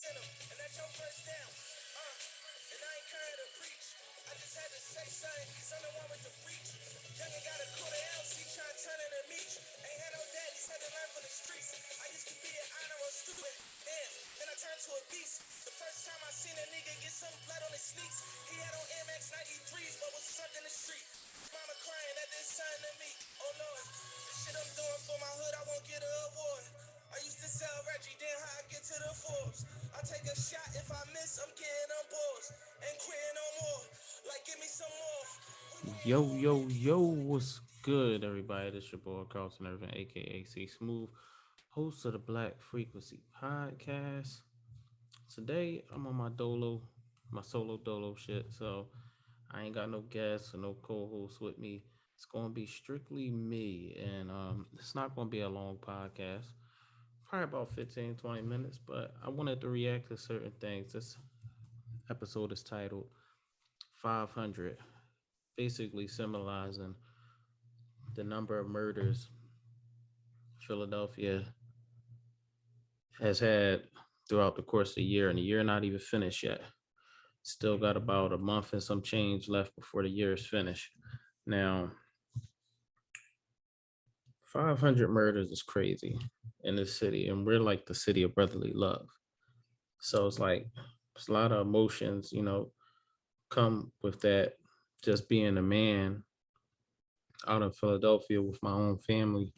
in them, and that's your first down. And I ain't trying to preach. I just had to say something, cause I'm the one with the reach. Young and got a quarter ounce, he trying to turn into meat. Ain't had no daddies, had to learn from the streets. I used to be an honor roll student, then I turned to a beast. The first time I seen a nigga get some blood on his sneaks, he had on Air Max 93s, but was stuck in the street. Mama crying that this son to me. Oh Lord, the shit I'm doing for my hood, I won't get an award. I used to sell Reggie, then how I get to the Forbes. I take a shot, if I miss, I'm getting on boards. Ain't quitting no more, like give me some more. Yo, yo, yo, what's good, everybody? This your boy Carlton Irvin, aka C Smooth, host of the Black Frequency Podcast. Today, I'm on my solo dolo shit, so I ain't got no guests or no co-hosts with me. It's gonna be strictly me, and it's not gonna be a long podcast, probably about 15, 20 minutes, but I wanted to react to certain things. This episode is titled 500, basically symbolizing the number of murders Philadelphia has had throughout the course of the year, and the year not even finished yet. Still got about a month and some change left before the year is finished. Now, 500 murders is crazy in this city, and we're like the city of brotherly love. So it's like there's a lot of emotions, come with that. Just being a man out in Philadelphia with my own family,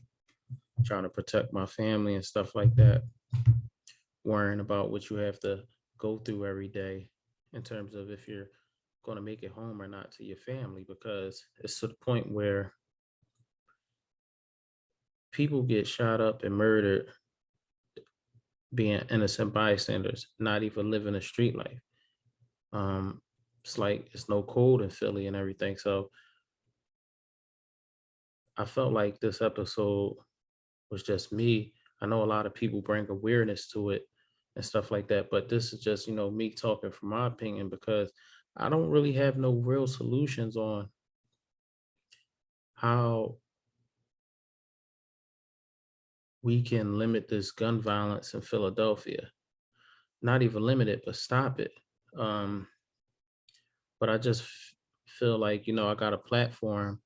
trying to protect my family and stuff like that, worrying about what you have to go through every day in terms of if you're going to make it home or not to your family, because it's to the point where people get shot up and murdered being innocent bystanders, not even living a street life. um it's like it's no cold in Philly and everything. So I felt like this episode was just me. I know a lot of people bring awareness to it and stuff like that, but this is just, me talking from my opinion, because I don't really have no real solutions on how we can limit this gun violence in Philadelphia. Not even limit it, but stop it. Um, but I just feel like, I got a platform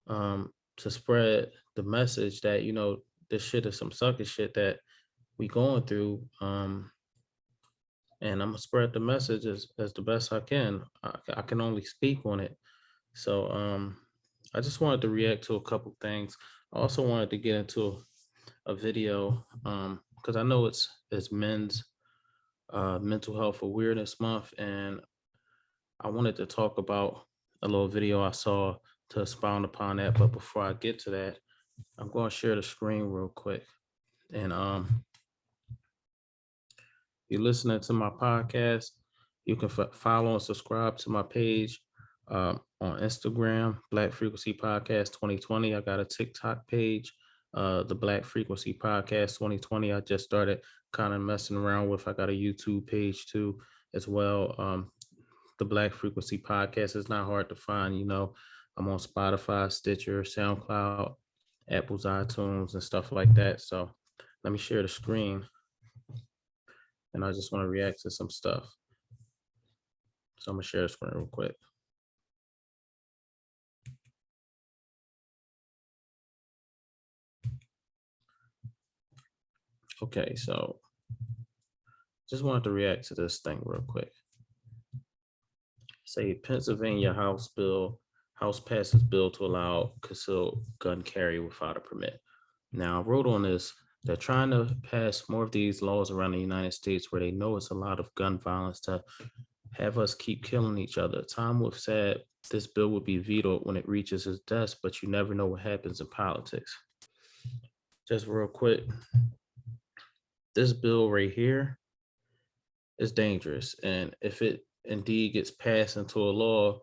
to spread the message that, this shit is some sucker shit that we going through. And I'm gonna spread the message as the best I can. I can only speak on it. So I just wanted to react to a couple things. I also wanted to get into a video because I know it's men's mental health awareness month, and I wanted to talk about a little video I saw to expound upon that. But before I get to that, I'm going to share the screen real quick. And you're listening to my podcast, you can follow and subscribe to my page on Instagram, Black Frequency Podcast 2020. I got a TikTok page, the Black Frequency Podcast 2020. I just started kind of messing around with. I got a YouTube page too, as well. The Black Frequency Podcast is not hard to find. I'm on Spotify, Stitcher, SoundCloud, Apple's iTunes, and stuff like that. So let me share the screen, and I just want to react to some stuff. So I'm gonna share the screen real quick. Okay, so just wanted to react to this thing real quick. Say Pennsylvania House passes bill to allow concealed gun carry without a permit. Now I wrote on this. They're trying to pass more of these laws around the United States where they know it's a lot of gun violence to have us keep killing each other. Tom Wolf said this bill would be vetoed when it reaches his desk, but you never know what happens in politics. Just real quick, this bill right here is dangerous. And if it indeed gets passed into a law,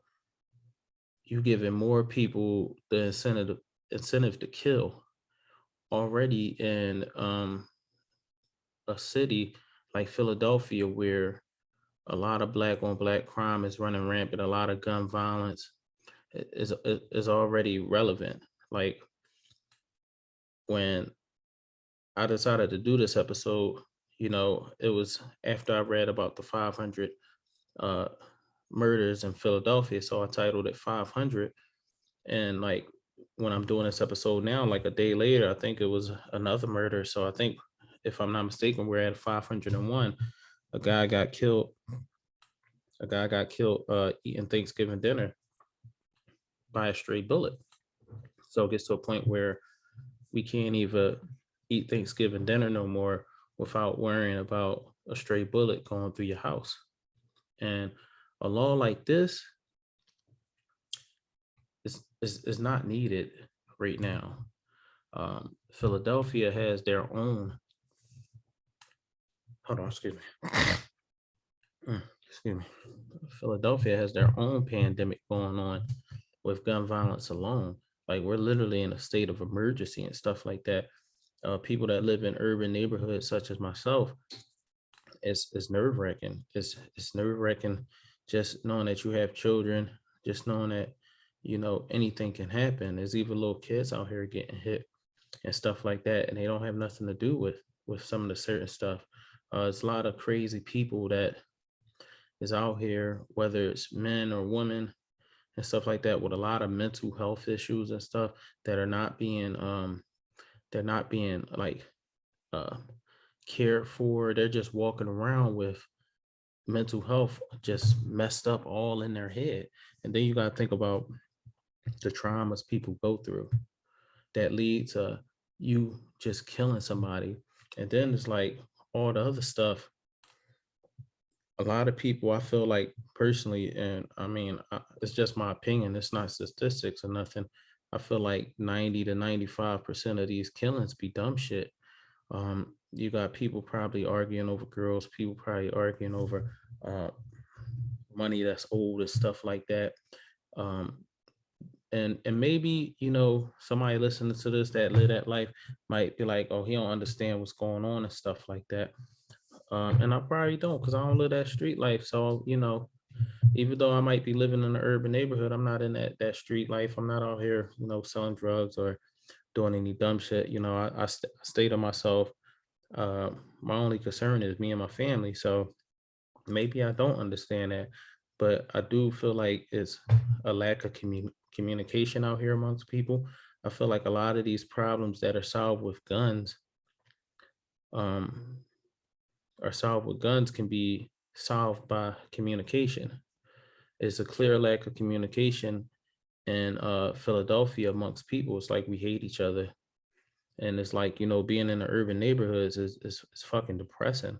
you giving more people the incentive to kill. Already in a city like Philadelphia, where a lot of black on black crime is running rampant, a lot of gun violence is already relevant. Like when I decided to do this episode, it was after I read about the 500 uh, murders in Philadelphia, so I titled it 500. And like when I'm doing this episode now, like a day later, I think it was another murder. So I think, if I'm not mistaken, we're at 501. A guy got killed. A guy got killed eating Thanksgiving dinner by a stray bullet. So it gets to a point where we can't even eat Thanksgiving dinner no more without worrying about a stray bullet going through your house. And a law like this is not needed right now. Philadelphia has their own. Hold on, excuse me. Excuse me. Philadelphia has their own pandemic going on with gun violence alone. Like we're literally in a state of emergency and stuff like that. People that live in urban neighborhoods such as myself, it's nerve wracking. It's nerve wracking just knowing that you have children, just knowing that anything can happen. There's even little kids out here getting hit and stuff like that, and they don't have nothing to do with some of the certain stuff. It's a lot of crazy people that is out here, whether it's men or women and stuff like that, with a lot of mental health issues and stuff that are not being they're not being like uh cared for. They're just walking around with mental health just messed up all in their head. And then you got to think about the traumas people go through that lead to you just killing somebody. And then it's like all the other stuff. A lot of people, I feel like personally, and I mean, it's just my opinion, it's not statistics or nothing. I feel like 90 to 95% of these killings be dumb shit. You got people probably arguing over girls, people probably arguing over uh, money that's old and stuff like that. Um, and maybe somebody listening to this that live that life might be like, oh, he don't understand what's going on and stuff like that. And I probably don't, because I don't live that street life. So even though I might be living in an urban neighborhood, I'm not in that street life. I'm not out here selling drugs or doing any dumb shit. I stay to myself. My only concern is me and my family. So maybe I don't understand that, but I do feel like it's a lack of communication out here amongst people. I feel like a lot of these problems that um, are solved with guns can be solved by communication. It's a clear lack of communication in Philadelphia amongst people. It's like we hate each other, and it's like being in the urban neighborhoods is fucking depressing,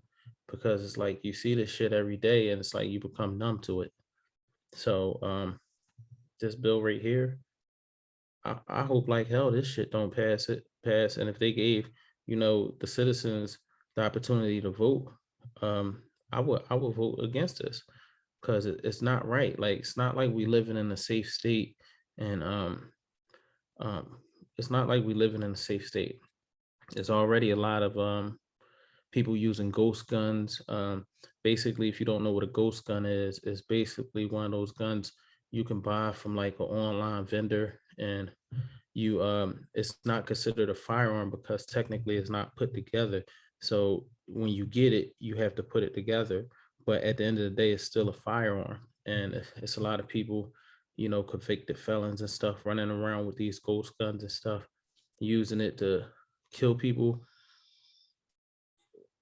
because it's like you see this shit every day and it's like you become numb to it. So this bill right here, I hope like hell this shit don't pass. And if they gave the citizens the opportunity to vote, um I would vote against this, because it's not right. Like it's not like we living in a safe state. And um it's not like we living in a safe state. There's already a lot of people using ghost guns. Basically, if you don't know what a ghost gun is basically one of those guns you can buy from like an online vendor, and you it's not considered a firearm because technically it's not put together. So when you get it, you have to put it together, but at the end of the day, it's still a firearm. And it's a lot of people, convicted felons and stuff, running around with these ghost guns and stuff, using it to kill people,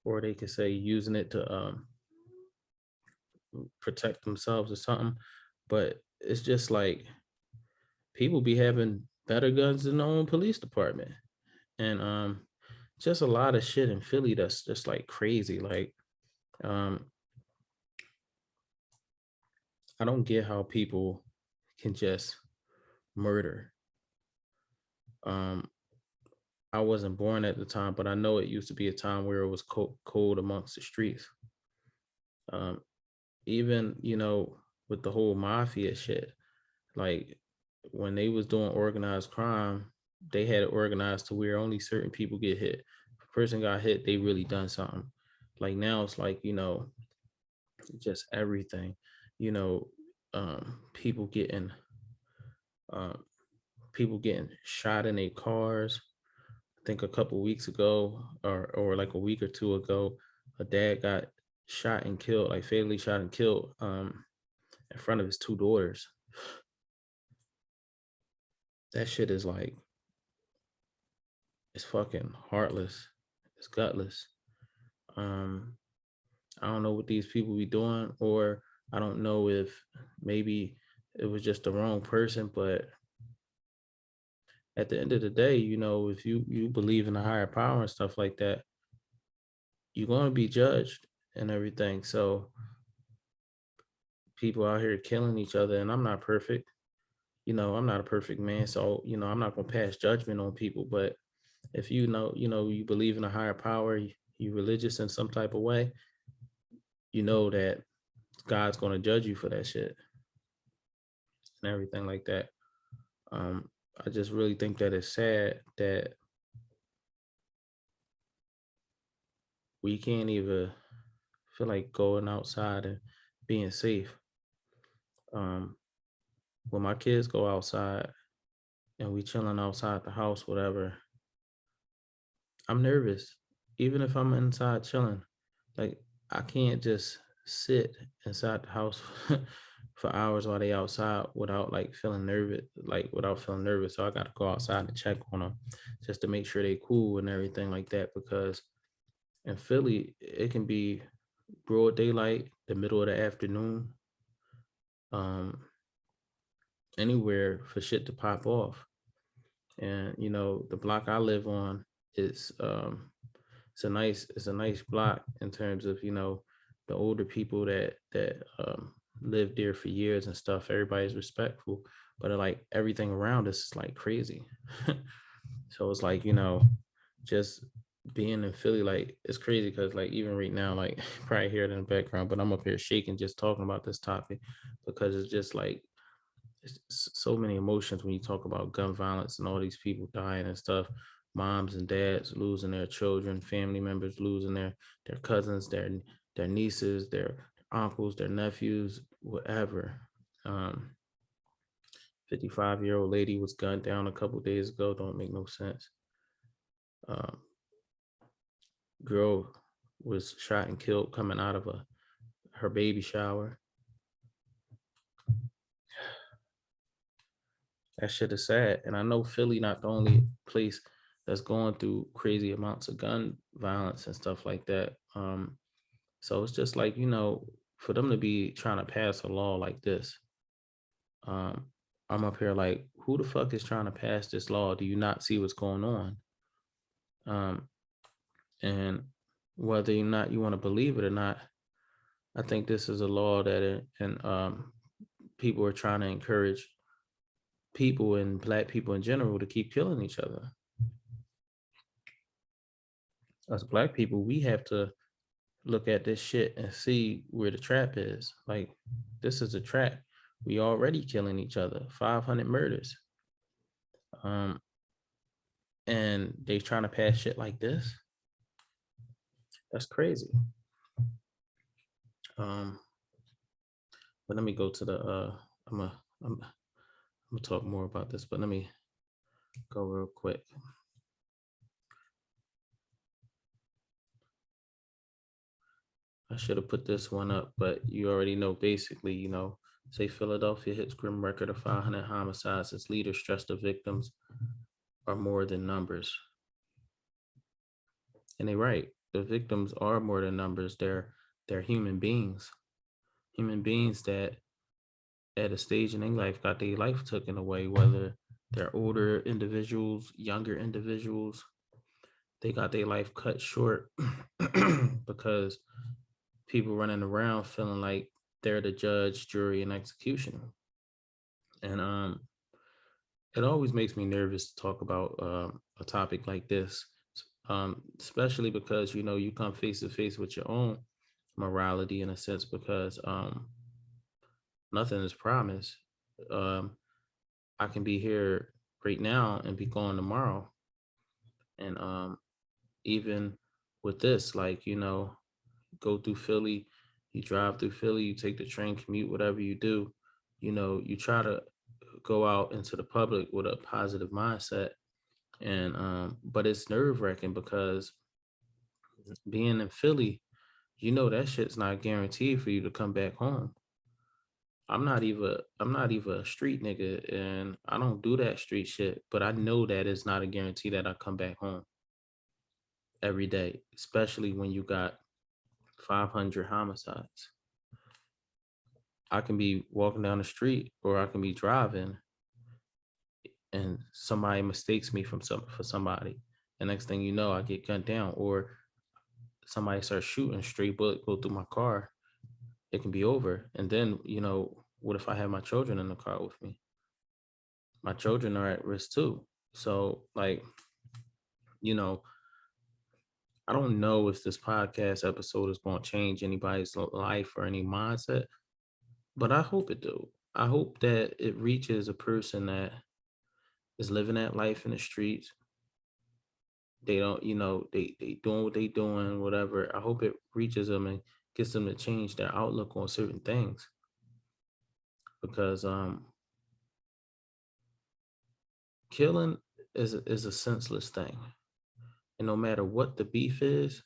or they could say using it to protect themselves or something. But it's just like people be having better guns than their own police department. And just a lot of shit in Philly that's just like crazy. Like um I don't get how people can just murder. um I wasn't born at the time, but I know it used to be a time where it was cold amongst the streets. um Even with the whole mafia shit, like when they was doing organized crime, they had it organized to where only certain people get hit. If a person got hit, they really done something. Like now it's like just everything. you know people getting um shot in their cars. I think a couple weeks ago, or like a week or two ago, a dad got shot and killed, like fatally shot and killed, in front of his two daughters. That shit is like, it's fucking heartless. It's gutless. Um, I don't know what these people be doing, or I don't know if maybe it was just the wrong person, but at the end of the day, if you believe in a higher power and stuff like that, you're going to be judged and everything. So people out here killing each other, and I'm not perfect. I'm not a perfect man, so I'm not going to pass judgment on people. But if you believe in a higher power, you religious in some type of way, you know that God's going to judge you for that shit and everything like that. Um, I just really think that it's sad that we can't even feel like going outside and being safe. Um, when my kids go outside and we chilling outside the house, whatever, I'm nervous. Even if I'm inside chilling, like I can't just sit inside the house for hours while they outside without feeling nervous, without feeling nervous. So I got to go outside and check on them just to make sure they cool and everything like that. Because in Philly, it can be broad daylight, the middle of the afternoon, um, anywhere for shit to pop off. And the block I live on is it's a nice block in terms of the older people that lived there for years and stuff. Everybody's respectful, but like everything around us is like crazy. So it's like just being in Philly, like it's crazy because like even right now, like probably hear it in the background, but I'm up here shaking just talking about this topic because it's just like so many emotions when you talk about gun violence and all these people dying and stuff. Moms and dads losing their children, family members losing their cousins, their nieces, their uncles, their nephews, whatever. 55-year-old lady was gunned down a couple days ago. Don't make no sense. Um, Girl was shot and killed coming out of her baby shower. That shit is sad. And I know Philly not the only place that's going through crazy amounts of gun violence and stuff like that. So it's just like, for them to be trying to pass a law like this, um, I'm up here like, who the fuck is trying to pass this law? Do you not see what's going on? Um, and whether or not you want to believe it or not, I think this is a law that and people are trying to encourage people and black people in general to keep killing each other. As black people, we have to look at this shit and see where the trap is. Like, this is a trap. We already killing each other. 500 murders. Um, and they trying to pass shit like this. That's crazy. Um, but let me go to the I'm a I'm, I'm gonna talk more about this, but let me go real quick. I should have put this one up, but you already know basically, say Philadelphia hits grim record of 500 homicides as leaders stress the victims are more than numbers. And they're right. The victims are more than numbers. They're human beings that at a stage in their life got their life taken away, whether they're older individuals, younger individuals, they got their life cut short because people running around feeling like they're the judge, jury, and executioner. And it always makes me nervous to talk about a topic like this, especially because you come face to face with your own morality in a sense because nothing is promised. Um, I can be here right now and be gone tomorrow, and even with this, like go through Philly, you drive through Philly, you take the train, commute, whatever you do, you try to go out into the public with a positive mindset. And but it's nerve wracking because being in Philly, you know that shit's not guaranteed for you to come back home. I'm not even a street nigga, and I don't do that street shit, but I know that it's not a guarantee that I come back home every day, especially when you got 500 homicides. I can be walking down the street or I can be driving and somebody mistakes me for somebody. The next thing you know, I get gunned down or somebody starts shooting, straight bullet go through my car. It can be over. And then, what if I have my children in the car with me? My children are at risk too. So, like, you know, I don't know if this podcast episode is going to change anybody's life or any mindset, but I hope it do. I hope that it reaches a person that is living that life in the streets. They don't, they doing what they doing, whatever. I hope it reaches them and gets them to change their outlook on certain things because killing is a senseless thing. And no matter what the beef is,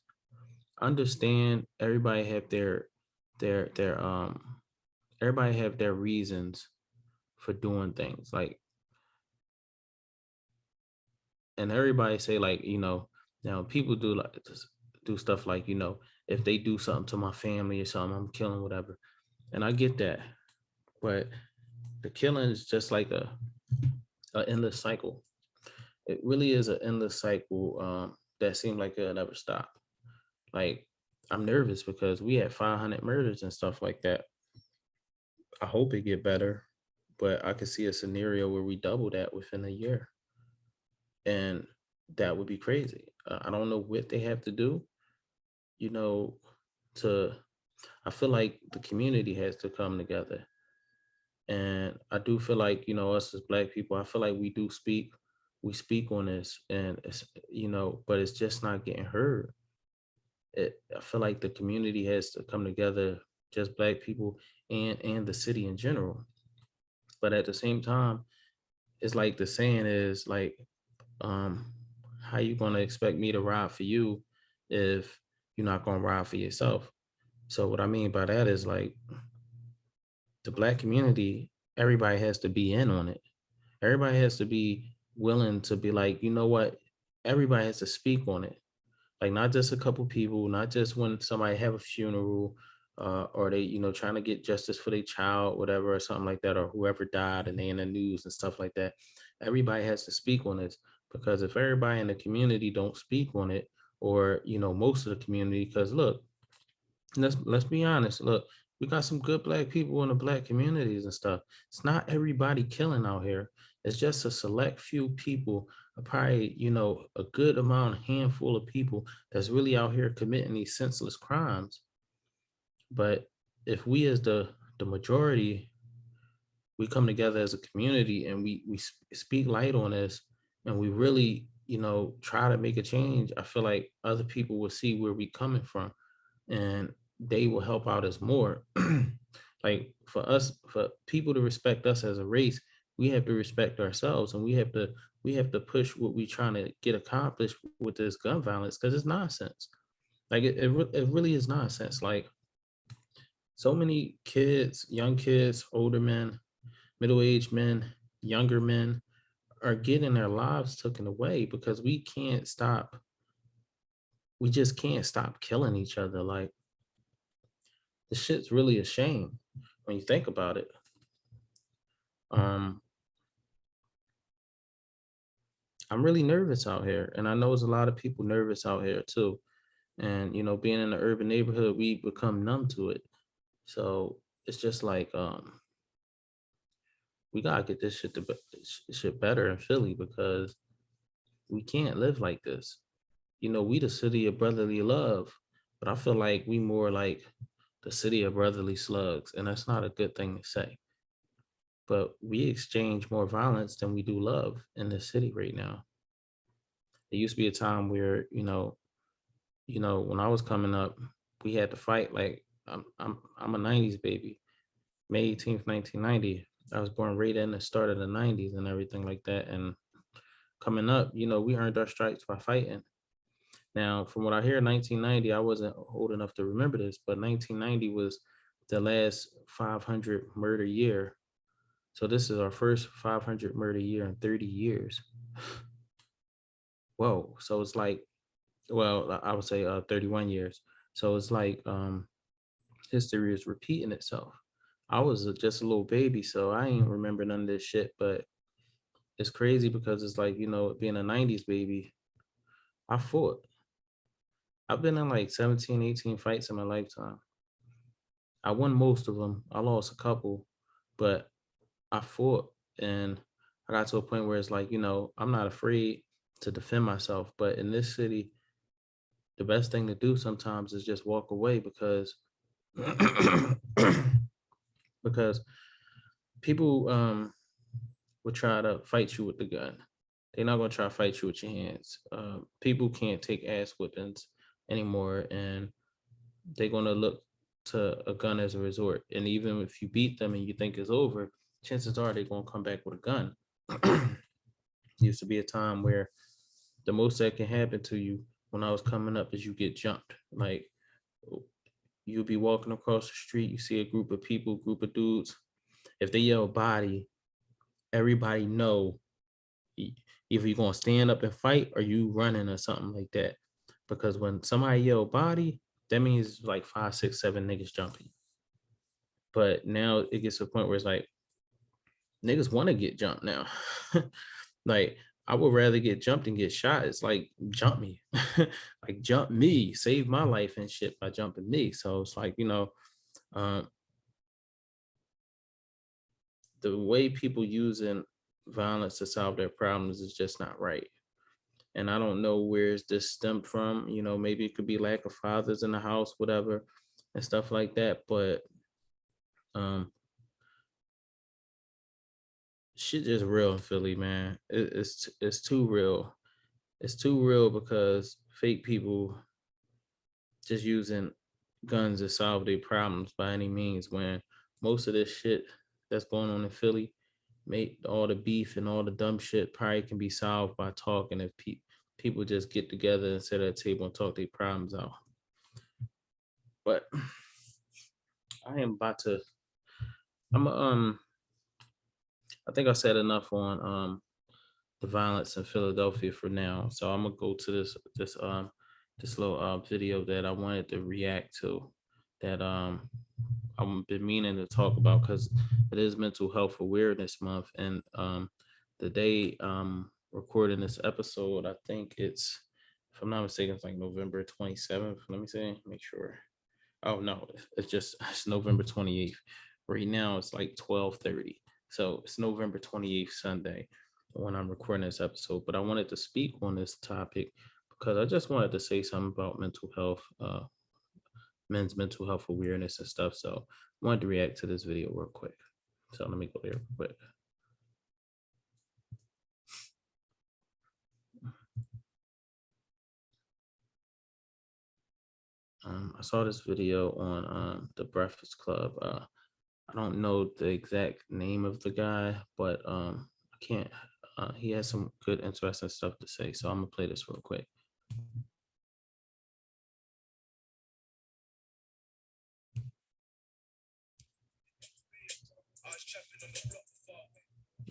understand their everybody have their reasons for doing things. Like, and everybody say like, now people do like do stuff like, if they do something to my family or something, I'm killing whatever. And I get that. But the killing is just like a endless cycle. It really is an endless cycle that seems like it'll never stop. Like, I'm nervous because we had 500 murders and stuff like that. I hope it get better, but I could see a scenario where we double that within a year, and that would be crazy. I don't know what they have to do, you know, to. I feel like the community has to come together, and I do feel like us as Black people, I feel like we speak on this, and it's but it's just not getting heard. I feel like the community has to come together, just Black people and the city in general. But at the same time, it's like the saying is like, um, how you gonna expect me to ride for you if you're not gonna ride for yourself? So what I mean by that is like the Black community, everybody has to be in on it. Everybody has to be willing to be like, you know what? Everybody has to speak on it. Like not just a couple people, not just when somebody have a funeral, or they, trying to get justice for their child, whatever, or something like that, or whoever died and they in the news and stuff like that. Everybody has to speak on this because if everybody in the community don't speak on it, or most of the community, because look, let's be honest. Look, we got some good Black people in the Black communities and stuff. It's not everybody killing out here. It's just a select few people, probably a good amount, handful of people that's really out here committing these senseless crimes. But if we as the majority, we come together as a community and we speak light on this, and we really try to make a change, I feel like other people will see where we coming from, and they will help out us more. Like for people to respect us as a race, we have to respect ourselves, and we have to push what we trying to get accomplished with this gun violence, because it's nonsense. Like it really is nonsense. Like so many kids, young kids, older men, middle-aged men, younger men are getting their lives taken away because we just can't stop killing each other. Like the shit's really a shame when you think about it. Um, I'm really nervous out here, and I know there's a lot of people nervous out here too. And being in the urban neighborhood, we become numb to it. So it's just like we gotta get this shit better in Philly because we can't live like this. We the city of brotherly love, but I feel like we more like the city of brotherly slugs, and that's not a good thing to say. But we exchange more violence than we do love in this city right now. It used to be a time where, when I was coming up, we had to fight. Like I'm a '90s baby, May 18th, 1990. I was born right in the start of the '90s and everything like that. And coming up, we earned our stripes by fighting. Now, from what I hear, 1990, I wasn't old enough to remember this, but 1990 was the last 500 murder year. So this is our first 500 murder year in 30 years. Whoa. So it's like, well, I would say 31 years. So it's like history is repeating itself. I was just a little baby, so I ain't remember none of this shit, but it's crazy because it's like, being a 90s baby, I fought. I've been in like 17, 18 fights in my lifetime. I won most of them. I lost a couple, but I fought, and I got to a point where it's like, I'm not afraid to defend myself. But in this city, the best thing to do sometimes is just walk away because because people will try to fight you with the gun. They're not gonna try to fight you with your hands. People can't take ass whippings anymore, and they're gonna look to a gun as a resort. And even if you beat them and you think it's over, chances are they're gonna come back with a gun. Used to be a time where the most that can happen to you when I was coming up is you get jumped. Like you'll be walking across the street, you see a group of people, group of dudes. If they yell body, everybody know either you're gonna stand up and fight or you running or something like that. Because when somebody yell body, that means like 5, 6, 7 niggas jumping. But now it gets to a point where it's like niggas want to get jumped now. Like I would rather get jumped and get shot. It's like jump me, like jump me, save my life and shit by jumping me. So it's like um, the way people using violence to solve their problems is just not right. And I don't know where's this stemmed from. Maybe it could be lack of fathers in the house, whatever, and stuff like that. But um, shit is real in Philly, man. It's too real. It's too real because fake people just using guns to solve their problems by any means. When most of this shit that's going on in Philly, make all the beef and all the dumb shit probably can be solved by talking if people just get together and sit at a table and talk their problems out. But I am about to. I'm I think I said enough on the violence in Philadelphia for now. So I'm gonna go to this little video that I wanted to react to that I've been meaning to talk about because it is Mental Health Awareness Month, and the day recording this episode, I think it's, if I'm not mistaken, it's like November 27th. Let me see, make sure. Oh no, it's November 28th. Right now it's like 12:30. So it's November 28th Sunday when I'm recording this episode. But I wanted to speak on this topic because I just wanted to say something about mental health, men's mental health awareness and stuff. So I wanted to react to this video real quick. So let me go there real quick. I saw this video on the Breakfast Club. I don't know the exact name of the guy, but I can't. He has some good, interesting stuff to say. So I'm gonna play this real quick.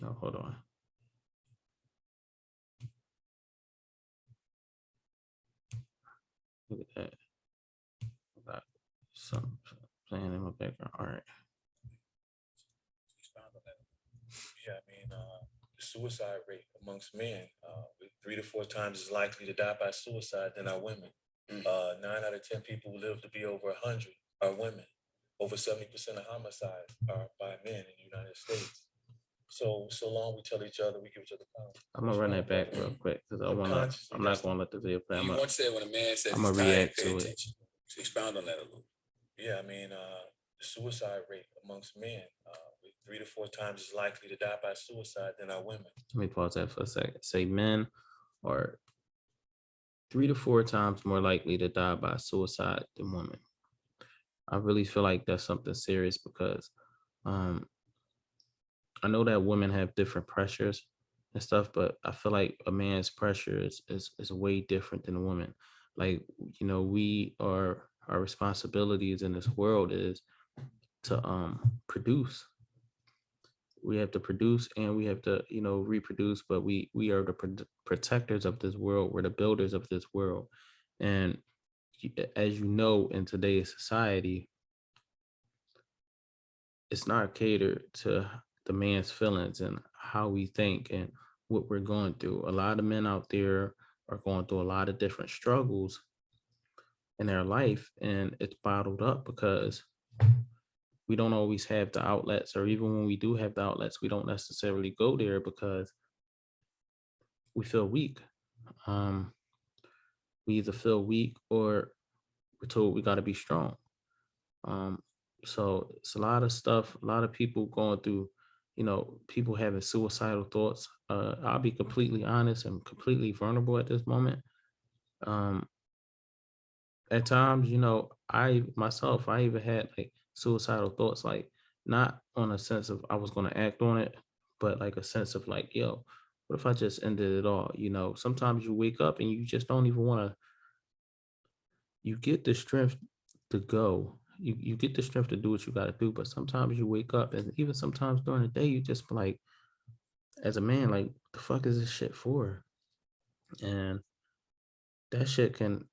No, hold on. Look at that. I got some playing in my background. All right. Yeah, I mean, the suicide rate amongst men, 3 to 4 times as likely to die by suicide than are women. 9 out of 10 people who live to be over 100 are women. Over 70% of homicides are by men in the United States. So long we tell each other, we give each other power. I'm gonna run that back real quick because I'm not gonna let the video play. You once said when a man says I'm he's gonna tired, react pay to it. attention. So expound on that a little. Yeah, I mean, the suicide rate amongst men, 3 to 4 times as likely to die by suicide than are women. Let me pause that for a second. Say men are 3 to 4 times more likely to die by suicide than women. I really feel like that's something serious because um, I know that women have different pressures and stuff, but I feel like a man's pressure is way different than a woman. Like, we are, our responsibilities in this world is to produce. We have to produce and we have to, reproduce, but we are the protectors of this world. We're the builders of this world. And as you know, in today's society, it's not catered to the man's feelings and how we think and what we're going through. A lot of men out there are going through a lot of different struggles in their life, and it's bottled up because we don't always have the outlets, or even when we do have the outlets, we don't necessarily go there because we feel weak. Um, we either feel weak or we're told we got to be strong. Um, so it's a lot of stuff, a lot of people going through, people having suicidal thoughts. I'll be completely honest and completely vulnerable at this moment. Um, at times, I myself, I even had like suicidal thoughts, like not on a sense of I was going to act on it, but like a sense of like, yo, what if I just ended it all? Sometimes you wake up and you just don't even want to, you get the strength to go. You get the strength to do what you got to do, but sometimes you wake up and even sometimes during the day, you just be like, as a man, like, the fuck is this shit for? And that shit can,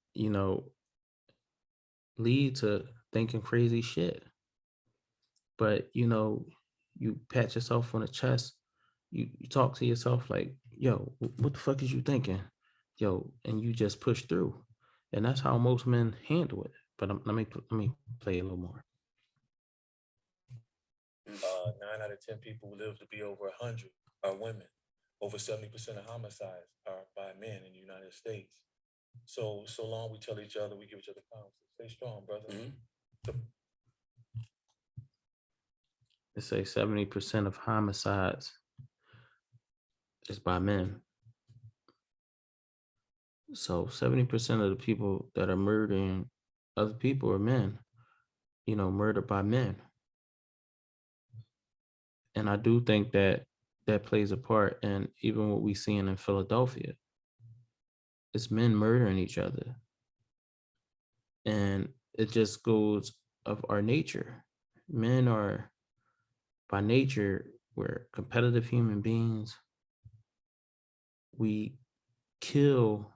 lead to thinking crazy shit. But you pat yourself on the chest, you talk to yourself like, yo, what the fuck is you thinking? Yo, and you just push through. And that's how most men handle it. But let me play a little more. 9 out of 10 people who live to be over 100 are women. Over 70% of homicides are by men in the United States. So long we tell each other, we give each other counsel. Stay strong, brother. They say 70% of homicides is by men. So 70% of the people that are murdering other people are men, murdered by men. And I do think that that plays a part in even what we seeing in Philadelphia. It's men murdering each other. And it just goes of our nature. Men are by nature, we're competitive human beings. We kill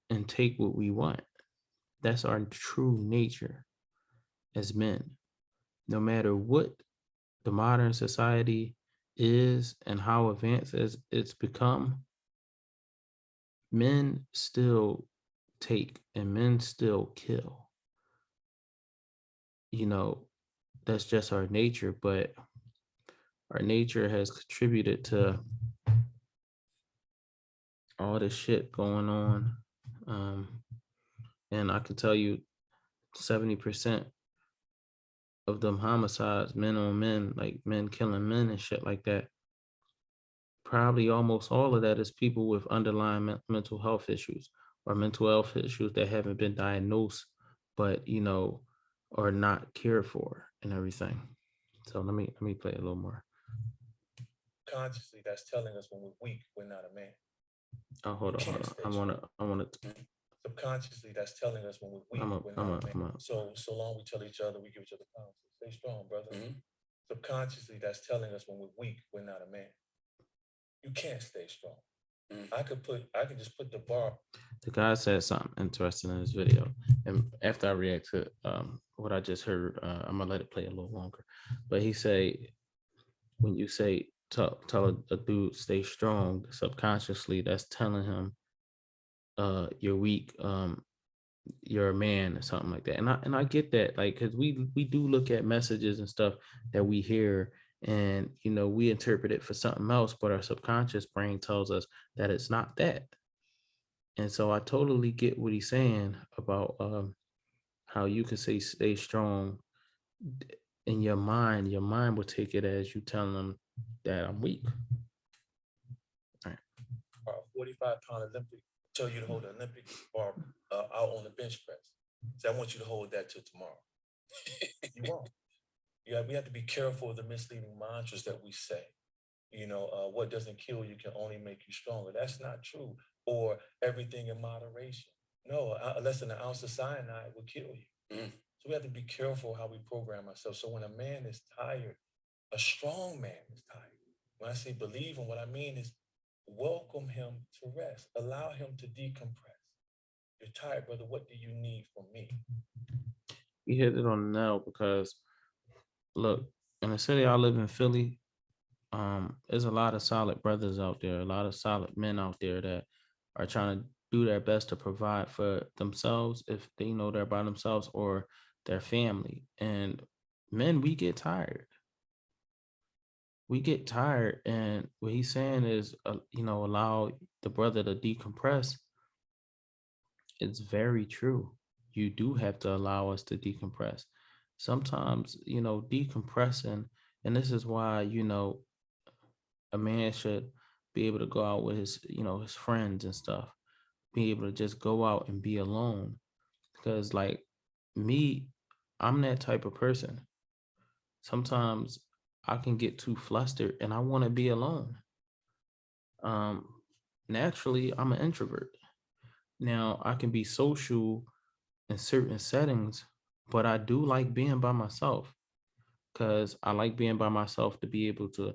and take what we want. That's our true nature as men. No matter what the modern society is and how advanced it's become, men still take and men still kill. You know, that's just our nature, but our nature has contributed to all this shit going on. And I can tell you 70% of them homicides, men on men, like men killing men and shit like that, probably almost all of that is people with underlying mental health issues or mental health issues that haven't been diagnosed, but are not cared for and everything. So let me play a little more. Consciously, that's telling us when we're weak, we're not a man. Oh, hold on, hold on. I wanna. Subconsciously, that's telling us when we're weak, we're not a man. So long we tell each other, we give each other counsel. Stay strong, brother. Subconsciously, that's telling us when we're weak, we're not a man. You can't stay strong. I can just put the bar. The guy said something interesting in his video, and after I react to what I just heard, I'm gonna let it play a little longer. But he say, when you say tell a dude stay strong, subconsciously that's telling him you're weak, you're a man or something like that. And I get that, like, because we do look at messages and stuff that we hear, and we interpret it for something else, but our subconscious brain tells us that it's not that. And so I totally get what he's saying about how you can say stay strong in your mind. Your mind will take it as you telling them that I'm weak. All right. 45-pound Olympic, tell you to hold an Olympic bar out on the bench press. So I want you to hold that till tomorrow. You won't. We have to be careful of the misleading mantras that we say. What doesn't kill you can only make you stronger. That's not true. or everything in moderation. No, less than an ounce of cyanide will kill you. So we have to be careful how we program ourselves. So when a man is tired, a strong man is tired. When I say believe him, what I mean is welcome him to rest. Allow him to decompress. You're tired, brother. What do you need from me? You hit it on the nail because look, in the city I live in, Philly, there's a lot of solid brothers out there, a lot of solid men out there that are trying to do their best to provide for themselves if they know they're by themselves or their family. And men, we get tired. We get tired, and what he's saying is, allow the brother to decompress. It's very true. You do have to allow us to decompress. Sometimes, decompressing, and this is why, a man should be able to go out with his friends and stuff, be able to just go out and be alone. Because, like me, I'm that type of person. Sometimes I can get too flustered and I want to be alone. Um, Naturally, I'm an introvert. Now, I can be social in certain settings, but I do like being by myself because I like being by myself to be able to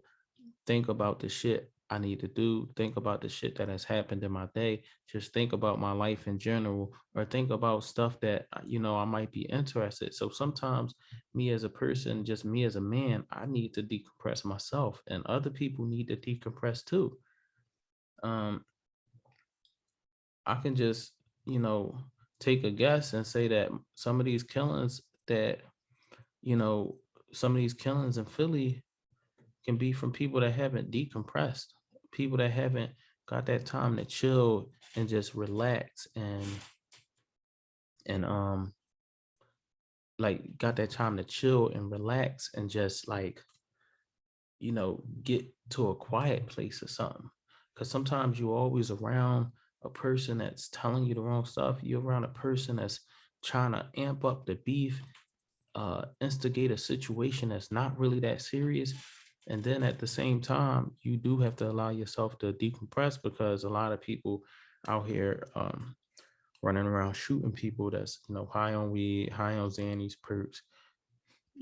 think about the shit I need to do, think about the shit that has happened in my day, just think about my life in general, or think about stuff that, I might be interested. So sometimes me as a person, just me as a man, I need to decompress myself, and other people need to decompress too. Um, I can just, you know, take a guess and say that some of these killings that, you know, some of these killings in Philly can be from people that haven't decompressed, people that haven't got that time to chill and just relax and like got that time to chill and relax and just like, get to a quiet place or something. Cause sometimes you're always around a person that's telling you the wrong stuff. You're around a person that's trying to amp up the beef, instigate a situation that's not really that serious. And then at the same time, you do have to allow yourself to decompress because a lot of people out here running around shooting people that's high on weed, high on Xannies, perks,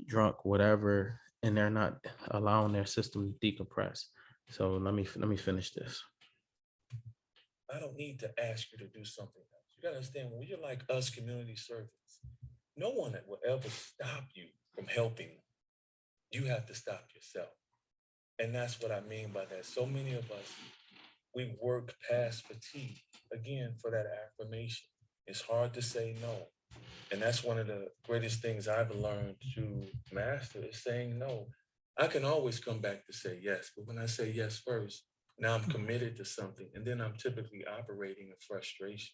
drunk, whatever, and they're not allowing their system to decompress. So let me finish this. I don't need to ask you to do something else. You gotta understand when you're like us community servants, no one that will ever stop you from helping. You have to stop yourself. And that's what I mean by that. So many of us, we work past fatigue again for that affirmation. It's hard to say no. And that's one of the greatest things I've learned to master is saying no. I can always come back to say yes, but when I say yes first, now I'm committed to something, and then I'm typically operating in frustration.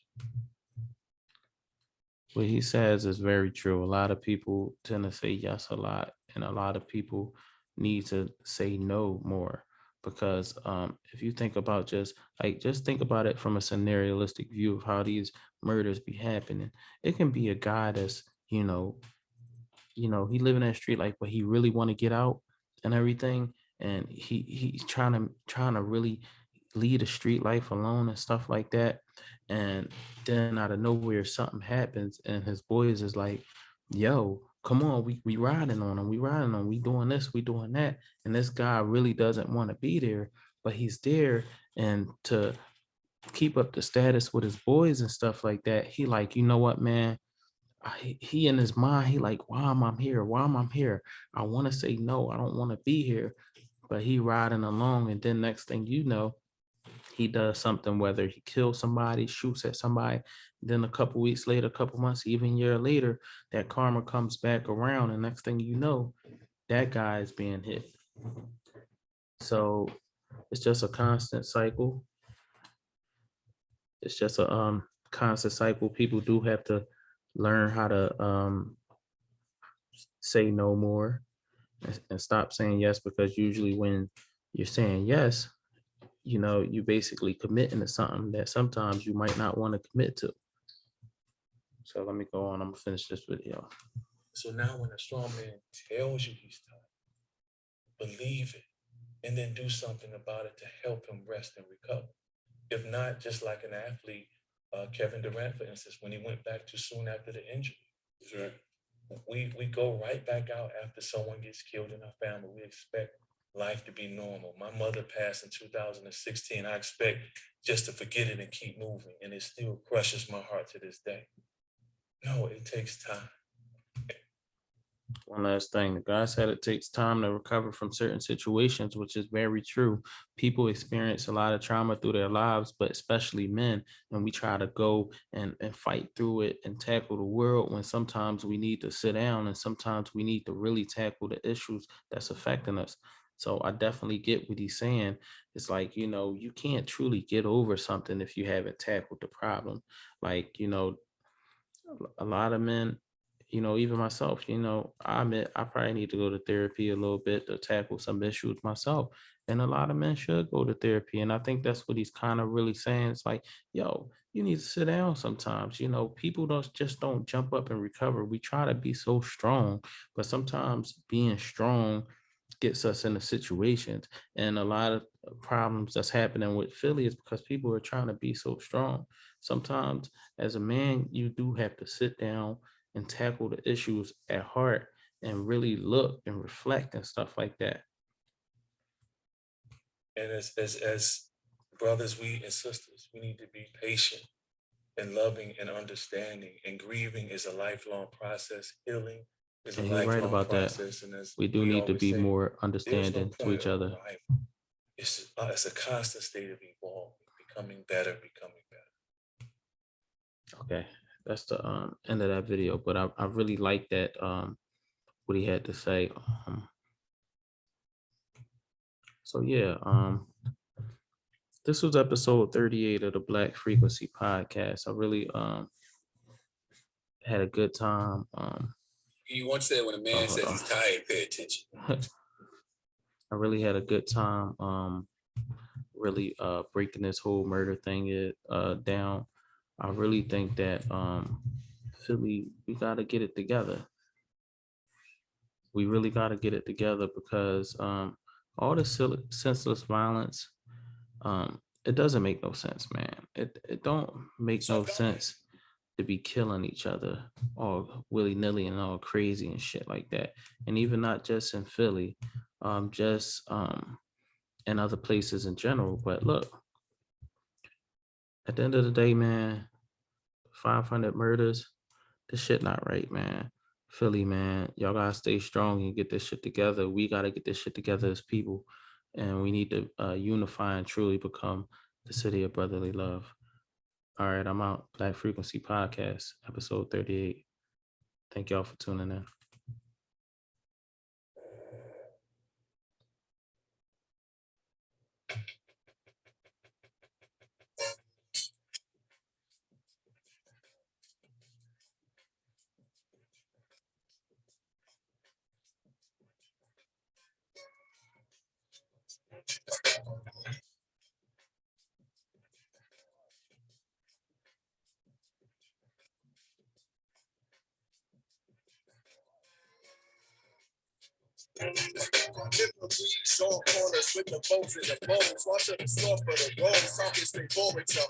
What he says is very true. A lot of people tend to say yes a lot, and a lot of people need to say no more because if you think about just think about it from a scenariostic view of how these murders be happening. It can be a guy that's he live in that street like, but he really want to get out and everything, and he's trying to really lead a street life alone and stuff like that. And then out of nowhere, something happens, and his boys is like, "Yo, come on, we riding on him, we doing this, we doing that." And this guy really doesn't want to be there, but he's there, and to keep up the status with his boys and stuff like that, he like, you know what, man, he in his mind, he like, why am I here? Why am I here? I want to say no, I don't want to be here. But he riding along, and then next thing you know, he does something, whether he kills somebody, shoots at somebody. Then a couple weeks later, a couple months, even a year later, that karma comes back around, and next thing you know, that guy is being hit. So it's just a constant cycle. It's just a constant cycle. People do have to learn how to say no more and stop saying yes, because usually when you're saying yes, you basically committing to something that sometimes you might not want to commit to. So let me go on. I'm gonna finish this video. So now when a strong man tells you he's tired, believe it and then do something about it to help him rest and recover. If not, just like an athlete, Kevin Durant, for instance, when he went back too soon after the injury. That's right. We go right back out after someone gets killed in our family. We expect life to be normal. My mother passed in 2016. I expect just to forget it and keep moving, and it still crushes my heart to this day. No, it takes time. One last thing, the guy said it takes time to recover from certain situations, which is very true. People experience a lot of trauma through their lives, but especially men, and we try to go and fight through it and tackle the world when sometimes we need to sit down and sometimes we need to really tackle the issues that's affecting us. So I definitely get what he's saying. It's like, you can't truly get over something if you haven't tackled the problem. Like, a lot of men, even myself, I admit I probably need to go to therapy a little bit to tackle some issues myself. And a lot of men should go to therapy. And I think that's what he's kind of really saying. It's like, yo, you need to sit down sometimes. People don't jump up and recover. We try to be so strong, but sometimes being strong gets us into situations. And a lot of problems that's happening with Philly is because people are trying to be so strong. Sometimes as a man, you do have to sit down and tackle the issues at heart and really look and reflect and stuff like that. And as brothers, we and sisters, we need to be patient and loving and understanding. And grieving is a lifelong process. Healing is a And you're right lifelong about that. process. And as We do need to always be say, more there's no understanding to point each of other. arrival. It's a constant state of evolving, becoming better, becoming better. Okay, that's the end of that video. But I really like that what he had to say. So yeah, this was episode 38 of the Black Frequency Podcast. I really had a good time. You once said when a man says he's tired, pay attention. I really had a good time really breaking this whole murder thing down. I really think that Philly, we gotta get it together. We really gotta get it together because all this senseless violence, it doesn't make no sense, man. It don't make no sense to be killing each other all willy-nilly and all crazy and shit like that. And even not just in Philly, just in other places in general. But look, at the end of the day, man, 500 murders, this shit not right, man. Philly, man, y'all gotta stay strong and get this shit together. We gotta get this shit together as people. And we need to unify and truly become the city of brotherly love. All right, I'm out. Black Frequency Podcast, episode 38. Thank y'all for tuning in. Salt corners with the boats and the bones. Watch up the store for the rolls. Talking straight forward, y'all.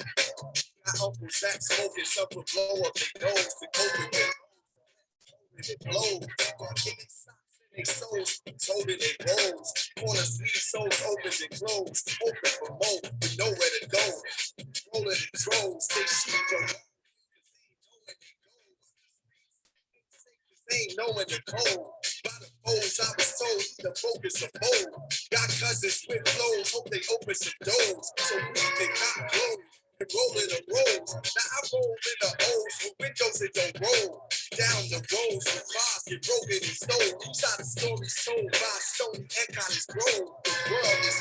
Got Uncle Zach smoking something blow up their nose to cope with it. It blows. They souls, holding their rolls. Corner sleeve souls open and close. Open for more, with nowhere to go. Rolling the trolls, they shoot your. They ain't knowing the code. By the foes, I was told the focus of bold. Got cousins with flows, hope they open some doors. So we can cop clothes and roll in the rolls. Now I roll in the O's with windows that don't roll. Down the roads with bars get broken and stole. These are the stories told by Stony Econ is grove. The world is